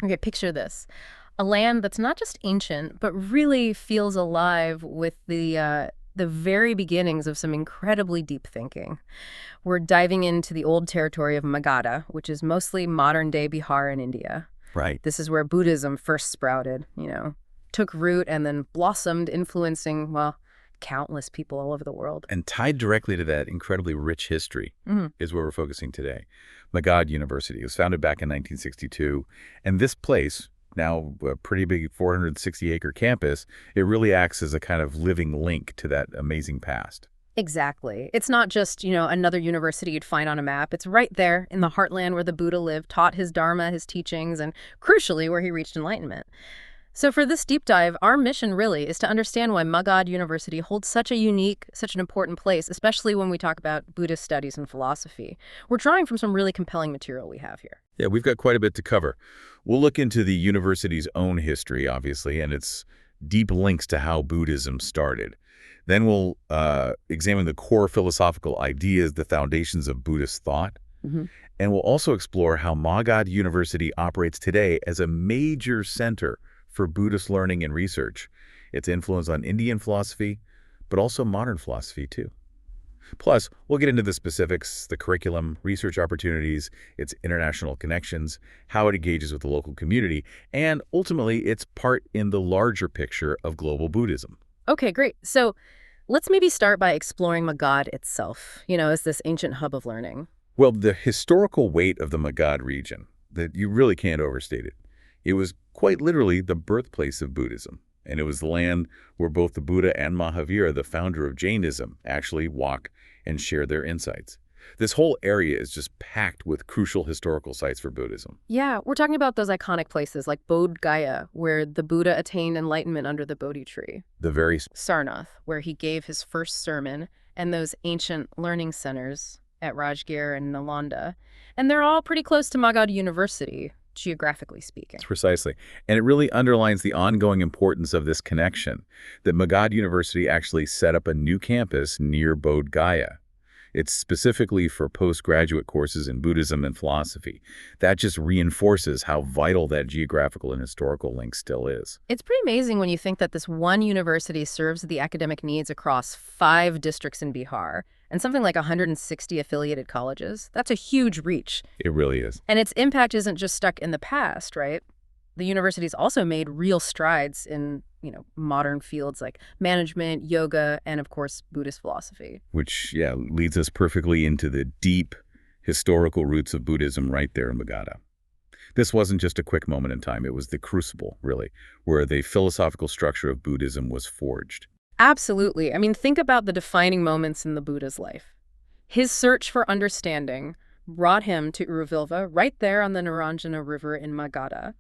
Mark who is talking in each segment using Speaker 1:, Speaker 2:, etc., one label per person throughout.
Speaker 1: Okay, picture this. A land that's not just ancient, but really feels alive with the very beginnings of some incredibly deep thinking. We're diving into the old territory of Magadha, which is mostly modern-day Bihar in India.
Speaker 2: Right.
Speaker 1: This is where Buddhism first sprouted, took root and then blossomed, influencing, well, countless people all over the world.
Speaker 2: And tied directly to that incredibly rich history
Speaker 1: Mhm.
Speaker 2: is where we're focusing today. Magadh University was founded back in 1962, and this place, now a pretty big 460-acre campus, it really acts as a kind of living link to that amazing past.
Speaker 1: Exactly. It's not just, another university you'd find on a map. It's right there in the heartland where the Buddha lived, taught his Dharma, his teachings, and crucially, where he reached enlightenment. So for this deep dive, our mission really is to understand why Magadh University holds such a unique, such an important place, especially when we talk about Buddhist studies and philosophy. We're drawing from some really compelling material we have here.
Speaker 2: Yeah, we've got quite a bit to cover. We'll look into the university's own history, obviously, and its deep links to how Buddhism started. Then we'll examine the core philosophical ideas, the foundations of Buddhist thought.
Speaker 1: Hmm.
Speaker 2: And we'll also explore how Magadh University operates today as a major center for Buddhist learning and research, its influence on Indian philosophy, but also modern philosophy too. Plus, we'll get into the specifics, the curriculum, research opportunities, its international connections, how it engages with the local community, and ultimately its part in the larger picture of global Buddhism.
Speaker 1: Okay, great. So let's maybe start by exploring Magadh itself, as this ancient hub of learning.
Speaker 2: Well, the historical weight of the Magadh region, that you really can't overstate it. It was quite literally the birthplace of Buddhism, and it was the land where both the Buddha and Mahavira, the founder of Jainism, actually walk and share their insights. This whole area is just packed with crucial historical sites for Buddhism.
Speaker 1: Yeah, we're talking about those iconic places like Bodh Gaya, where the Buddha attained enlightenment under the Bodhi tree.
Speaker 2: The very
Speaker 1: Sarnath, where he gave his first sermon, and those ancient learning centers at Rajgir and Nalanda. And they're all pretty close to Magadh University, geographically speaking.
Speaker 2: Precisely. And it really underlines the ongoing importance of this connection, that Magadh University actually set up a new campus near Bodh Gaya. It's specifically for postgraduate courses in Buddhism and philosophy. That just reinforces how vital that geographical and historical link still is.
Speaker 1: It's pretty amazing when you think that this one university serves the academic needs across 5 districts in Bihar and something like 160 affiliated colleges. That's a huge reach.
Speaker 2: It really is.
Speaker 1: And its impact isn't just stuck in the past, right? The university's also made real strides in, modern fields like management, yoga, and of course, Buddhist philosophy.
Speaker 2: Which, yeah, leads us perfectly into the deep historical roots of Buddhism right there in Magadha. This wasn't just a quick moment in time. It was the crucible, really, where the philosophical structure of Buddhism was forged.
Speaker 1: Absolutely. I mean, think about the defining moments in the Buddha's life. His search for understanding brought him to Uruvilva, right there on the Naranjana River in Magadha.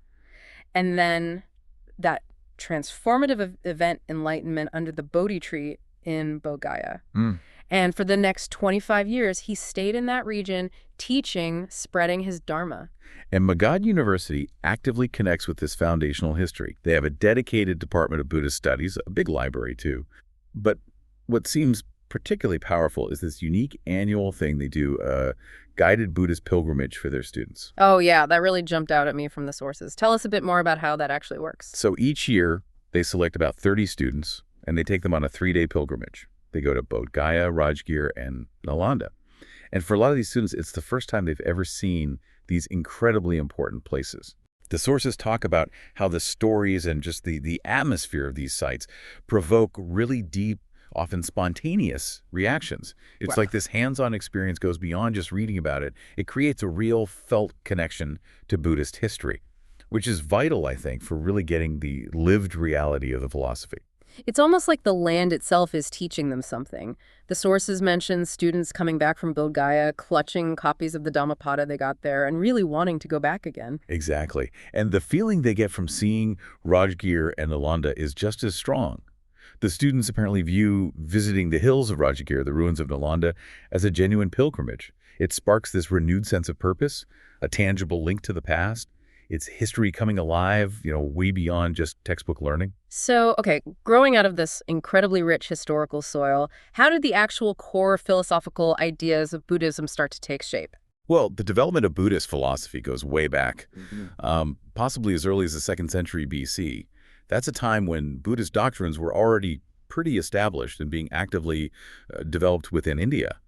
Speaker 1: And then that transformative event, enlightenment under the Bodhi tree in Bodh Gaya. And for the next 25 years, he stayed in that region, teaching, spreading his Dharma.
Speaker 2: And Magadh University actively connects with this foundational history. They have a dedicated Department of Buddhist Studies, a big library too. But what seems particularly powerful is this unique annual thing they do, a guided Buddhist pilgrimage for their students.
Speaker 1: Oh, yeah, that really jumped out at me from the sources. Tell us a bit more about how that actually works.
Speaker 2: So each year, they select about 30 students, and they take them on a 3-day pilgrimage. They go to Bodh Gaya, Rajgir, and Nalanda. And for a lot of these students, it's the first time they've ever seen these incredibly important places. The sources talk about how the stories and just the atmosphere of these sites provoke really deep, often spontaneous reactions. It's
Speaker 1: Wow.
Speaker 2: like this hands-on experience goes beyond just reading about it. It creates a real felt connection to Buddhist history, which is vital, I think, for really getting the lived reality of the philosophy.
Speaker 1: It's almost like the land itself is teaching them something. The sources mention students coming back from Bodh Gaya, clutching copies of the Dhammapada they got there, and really wanting to go back again.
Speaker 2: Exactly. And the feeling they get from seeing Rajgir and Nalanda is just as strong. The students apparently view visiting the hills of Rajgir, the ruins of Nalanda, as a genuine pilgrimage. It sparks this renewed sense of purpose, a tangible link to the past. It's history coming alive, way beyond just textbook learning.
Speaker 1: So, okay, growing out of this incredibly rich historical soil, how did the actual core philosophical ideas of Buddhism start to take shape?
Speaker 2: Well, the development of Buddhist philosophy goes way back,
Speaker 3: Hmm.
Speaker 2: possibly as early as the 2nd century BC. That's a time when Buddhist doctrines were already pretty established and being actively developed within India.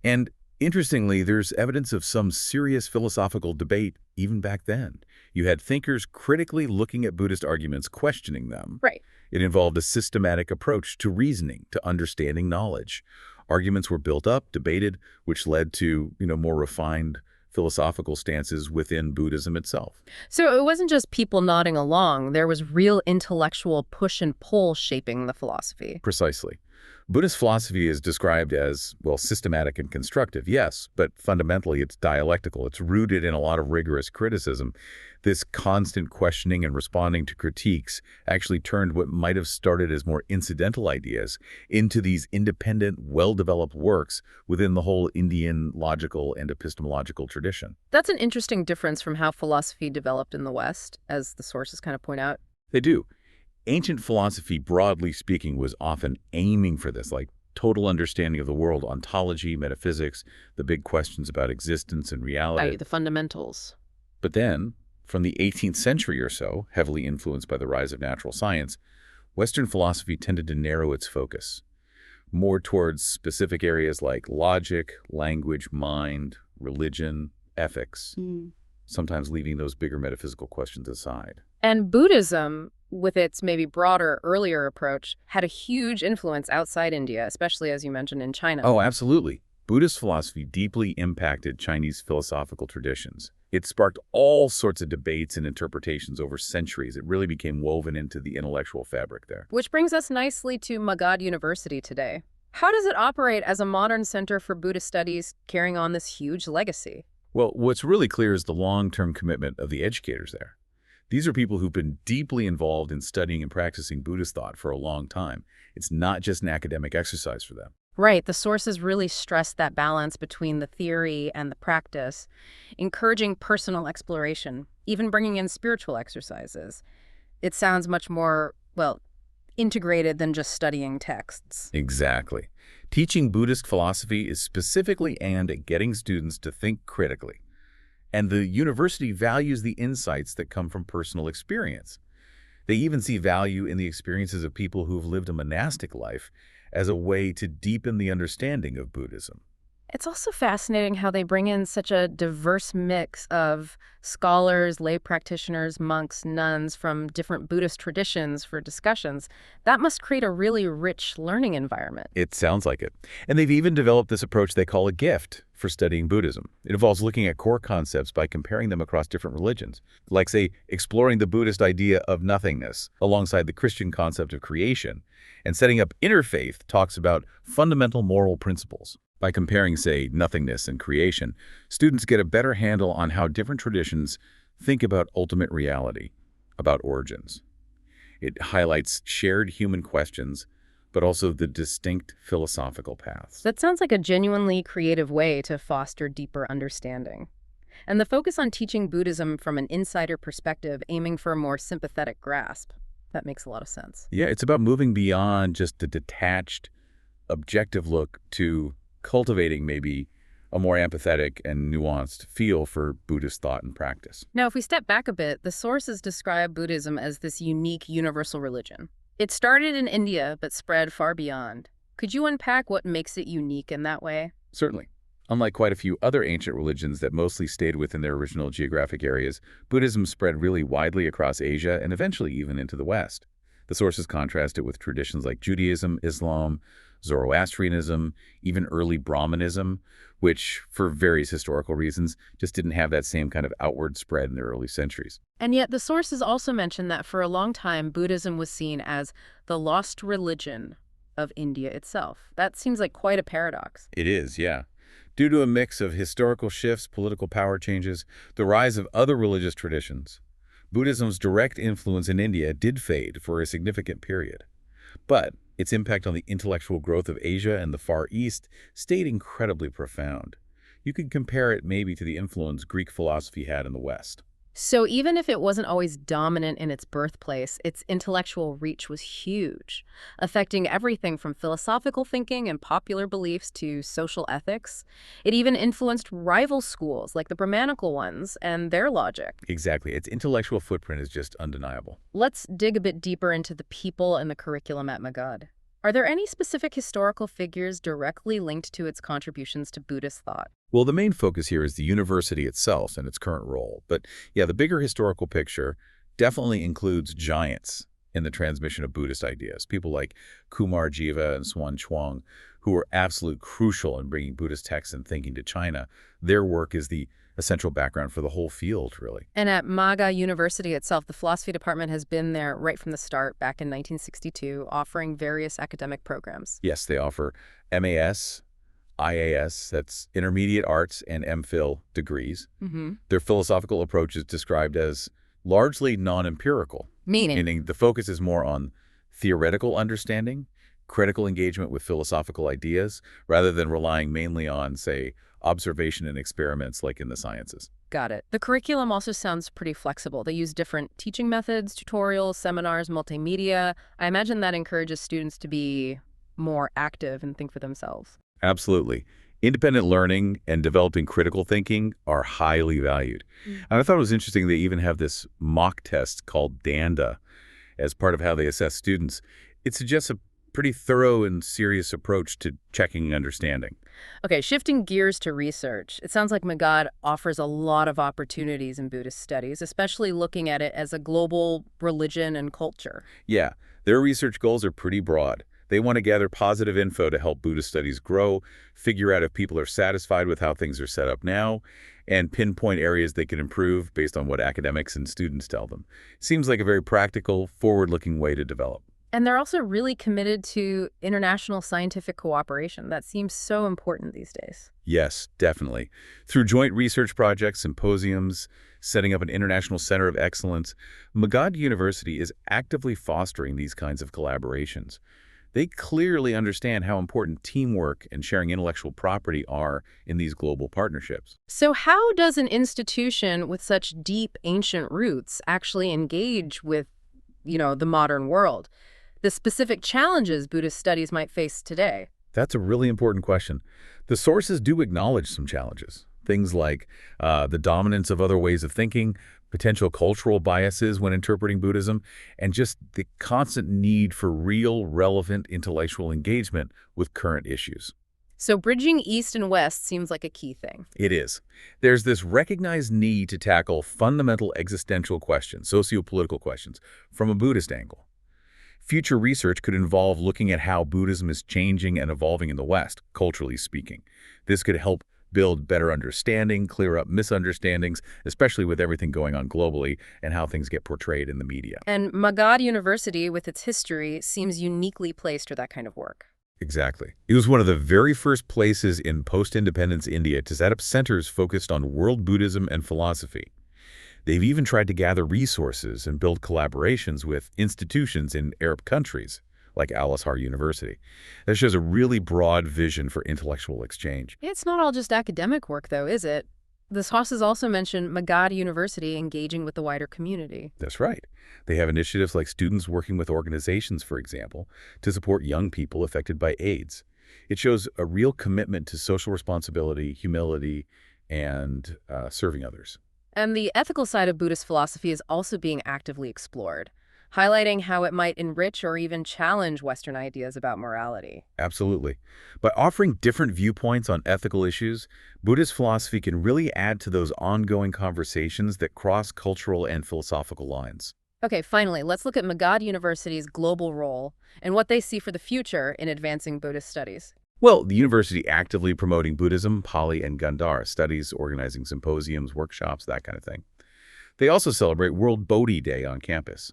Speaker 2: And interestingly, there's evidence of some serious philosophical debate even back then. You had thinkers critically looking at Buddhist arguments, questioning them.
Speaker 1: Right.
Speaker 2: It involved a systematic approach to reasoning, to understanding knowledge. Arguments were built up, debated, which led to, more refined philosophical stances within Buddhism itself.
Speaker 1: So it wasn't just people nodding along. There was real intellectual push and pull shaping the philosophy.
Speaker 2: Precisely. Buddhist philosophy is described as, well, systematic and constructive, yes, but fundamentally it's dialectical. It's rooted in a lot of rigorous criticism. This constant questioning and responding to critiques actually turned what might have started as more incidental ideas into these independent, well-developed works within the whole Indian logical and epistemological tradition.
Speaker 1: That's an interesting difference from how philosophy developed in the West, as the sources kind of point out.
Speaker 2: They do. Ancient philosophy, broadly speaking, was often aiming for this, like total understanding of the world, ontology, metaphysics, the big questions about existence and reality.
Speaker 1: The fundamentals.
Speaker 2: But then, from the 18th century or so, heavily influenced by the rise of natural science, Western philosophy tended to narrow its focus more towards specific areas like logic, language, mind, religion, ethics, sometimes leaving those bigger metaphysical questions aside.
Speaker 1: And Buddhism, with its maybe broader, earlier approach, had a huge influence outside India, especially, as you mentioned, in China.
Speaker 2: Oh, absolutely. Buddhist philosophy deeply impacted Chinese philosophical traditions. It sparked all sorts of debates and interpretations over centuries. It really became woven into the intellectual fabric there.
Speaker 1: Which brings us nicely to Magadh University today. How does it operate as a modern center for Buddhist studies, carrying on this huge legacy?
Speaker 2: Well, what's really clear is the long-term commitment of the educators there. These are people who've been deeply involved in studying and practicing Buddhist thought for a long time. It's not just an academic exercise for them.
Speaker 1: Right. The sources really stress that balance between the theory and the practice, encouraging personal exploration, even bringing in spiritual exercises. It sounds much more, well, integrated than just studying texts.
Speaker 2: Exactly. Teaching Buddhist philosophy is specifically aimed at getting students to think critically. And the university values the insights that come from personal experience. They even see value in the experiences of people who've lived a monastic life as a way to deepen the understanding of Buddhism.
Speaker 1: It's also fascinating how they bring in such a diverse mix of scholars, lay practitioners, monks, nuns from different Buddhist traditions for discussions. That must create a really rich learning environment.
Speaker 2: It sounds like it. And they've even developed this approach they call a gift for studying Buddhism. It involves looking at core concepts by comparing them across different religions, like, say, exploring the Buddhist idea of nothingness alongside the Christian concept of creation, and setting up interfaith talks about fundamental moral principles. By comparing, say, nothingness and creation, students get a better handle on how different traditions think about ultimate reality, about origins. It highlights shared human questions, but also the distinct philosophical paths.
Speaker 1: That sounds like a genuinely creative way to foster deeper understanding. And the focus on teaching Buddhism from an insider perspective, aiming for a more sympathetic grasp. That makes a lot of sense.
Speaker 2: Yeah, it's about moving beyond just the detached, objective look to cultivating maybe a more empathetic and nuanced feel for Buddhist thought and practice.
Speaker 1: Now, if we step back a bit, the sources describe Buddhism as this unique universal religion. It started in India, but spread far beyond. Could you unpack what makes it unique in that way?
Speaker 2: Certainly. Unlike quite a few other ancient religions that mostly stayed within their original geographic areas, Buddhism spread really widely across Asia and eventually even into the West. The sources contrast it with traditions like Judaism, Islam, Zoroastrianism, even early Brahmanism, which, for various historical reasons, just didn't have that same kind of outward spread in the early centuries.
Speaker 1: And yet the sources also mention that for a long time, Buddhism was seen as the lost religion of India itself. That seems like quite a paradox.
Speaker 2: It is, yeah. Due to a mix of historical shifts, political power changes, the rise of other religious traditions, Buddhism's direct influence in India did fade for a significant period. But its impact on the intellectual growth of Asia and the Far East stayed incredibly profound. You could compare it maybe to the influence Greek philosophy had in the West.
Speaker 1: So even if it wasn't always dominant in its birthplace, its intellectual reach was huge, affecting everything from philosophical thinking and popular beliefs to social ethics. It even influenced rival schools like the Brahmanical ones and their logic.
Speaker 2: Exactly. Its intellectual footprint is just undeniable.
Speaker 1: Let's dig a bit deeper into the people and the curriculum at Magadh. Are there any specific historical figures directly linked to its contributions to Buddhist thought?
Speaker 2: Well, the main focus here is the university itself and its current role. But yeah, the bigger historical picture definitely includes giants in the transmission of Buddhist ideas. People like Kumar Jiva and Swan Chuang, who were absolute crucial in bringing Buddhist texts and thinking to China. Their work is the essential background for the whole field, really.
Speaker 1: And at Magadh University itself, the philosophy department has been there right from the start, back in 1962, offering various academic programs.
Speaker 2: Yes, they offer MAS, IAS, that's Intermediate Arts and MPhil degrees. Their philosophical approach is described as largely non-empirical,
Speaker 1: Meaning?
Speaker 2: meaning the focus is more on theoretical understanding, critical engagement with philosophical ideas, rather than relying mainly on, say, observation and experiments like in the sciences.
Speaker 1: Got it. The curriculum also sounds pretty flexible. They use different teaching methods, tutorials, seminars, multimedia. I imagine that encourages students to be more active and think for themselves.
Speaker 2: Absolutely. Independent learning and developing critical thinking are highly valued. And I thought it was interesting they even have this mock test called DANDA as part of how they assess students. It suggests a pretty thorough and serious approach to checking and understanding.
Speaker 1: Okay, shifting gears to research. It sounds like Magadh offers a lot of opportunities in Buddhist studies, especially looking at it as a global religion and culture.
Speaker 2: Yeah, their research goals are pretty broad. They want to gather positive info to help Buddhist studies grow, figure out if people are satisfied with how things are set up now, and pinpoint areas they can improve based on what academics and students tell them. Seems like a very practical, forward-looking way to develop.
Speaker 1: And they're also really committed to international scientific cooperation. That seems so important these days.
Speaker 2: Yes, definitely. Through joint research projects, symposiums, setting up an international center of excellence, Magadh University is actively fostering these kinds of collaborations. They clearly understand how important teamwork and sharing intellectual property are in these global partnerships.
Speaker 1: So how does an institution with such deep ancient roots actually engage with, the modern world? The specific challenges Buddhist studies might face today?
Speaker 2: That's a really important question. The sources do acknowledge some challenges. Things like the dominance of other ways of thinking, potential cultural biases when interpreting Buddhism, and just the constant need for real, relevant intellectual engagement with current issues.
Speaker 1: So bridging East and West seems like a key thing.
Speaker 2: It is. There's this recognized need to tackle fundamental existential questions, socio-political questions, from a Buddhist angle. Future research could involve looking at how Buddhism is changing and evolving in the West, culturally speaking. This could help build better understanding, clear up misunderstandings, especially with everything going on globally and how things get portrayed in the media.
Speaker 1: And Magadh University, with its history, seems uniquely placed for that kind of work.
Speaker 2: Exactly. It was one of the very first places in post-independence India to set up centers focused on world Buddhism and philosophy. They've even tried to gather resources and build collaborations with institutions in Arab countries, like Al-Azhar University. That shows a really broad vision for intellectual exchange.
Speaker 1: It's not all just academic work, though, is it? The sources also mention Magadh University engaging with the wider community.
Speaker 2: That's right. They have initiatives like students working with organizations, for example, to support young people affected by AIDS. It shows a real commitment to social responsibility, humility, and serving others.
Speaker 1: And the ethical side of Buddhist philosophy is also being actively explored, highlighting how it might enrich or even challenge Western ideas about morality.
Speaker 2: Absolutely. By offering different viewpoints on ethical issues, Buddhist philosophy can really add to those ongoing conversations that cross cultural and philosophical lines.
Speaker 1: Okay, finally, let's look at Magadh University's global role and what they see for the future in advancing Buddhist studies.
Speaker 2: Well, the university actively promoting Buddhism, Pali, and Gandhara studies, organizing symposiums, workshops, that kind of thing. They also celebrate World Bodhi Day on campus.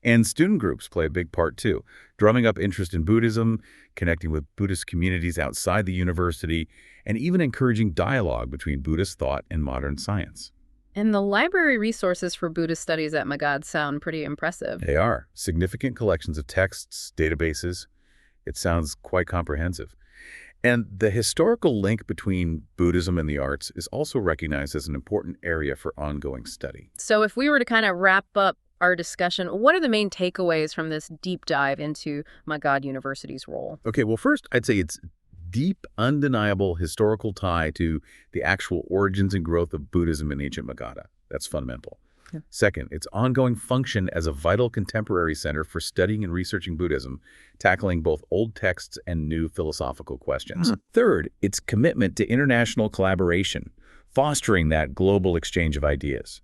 Speaker 2: And student groups play a big part too, drumming up interest in Buddhism, connecting with Buddhist communities outside the university, and even encouraging dialogue between Buddhist thought and modern science.
Speaker 1: And the library resources for Buddhist studies at Magadh sound pretty impressive.
Speaker 2: They are significant collections of texts, databases. It sounds quite comprehensive. And the historical link between Buddhism and the arts is also recognized as an important area for ongoing study.
Speaker 1: So if we were to kind of wrap up our discussion, what are the main takeaways from this deep dive into Magadh University's role?
Speaker 2: Okay, well, first, I'd say it's deep, undeniable historical tie to the actual origins and growth of Buddhism in ancient Magadha. That's fundamental.
Speaker 1: Yeah.
Speaker 2: Second, its ongoing function as a vital contemporary center for studying and researching Buddhism, tackling both old texts and new philosophical questions. Third, its commitment to international collaboration, fostering that global exchange of ideas.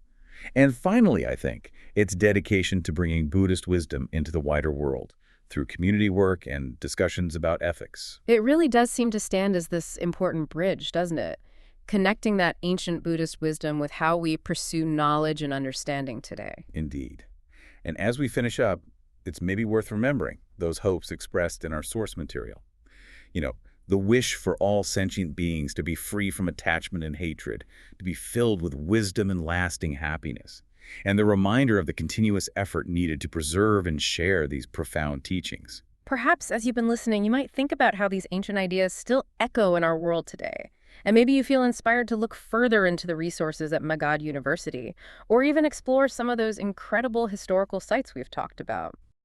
Speaker 2: And finally, I think, its dedication to bringing Buddhist wisdom into the wider world through community work and discussions about ethics.
Speaker 1: It really does seem to stand as this important bridge, doesn't it? Connecting that ancient Buddhist wisdom with how we pursue knowledge and understanding today.
Speaker 2: Indeed. And as we finish up, it's maybe worth remembering those hopes expressed in our source material. You know, the wish for all sentient beings to be free from attachment and hatred, to be filled with wisdom and lasting happiness, and the reminder of the continuous effort needed to preserve and share these profound teachings.
Speaker 1: Perhaps as you've been listening, you might think about how these ancient ideas still echo in our world today. And maybe you feel inspired to look further into the resources at Magadh University, or even explore some of those incredible historical sites we've talked about.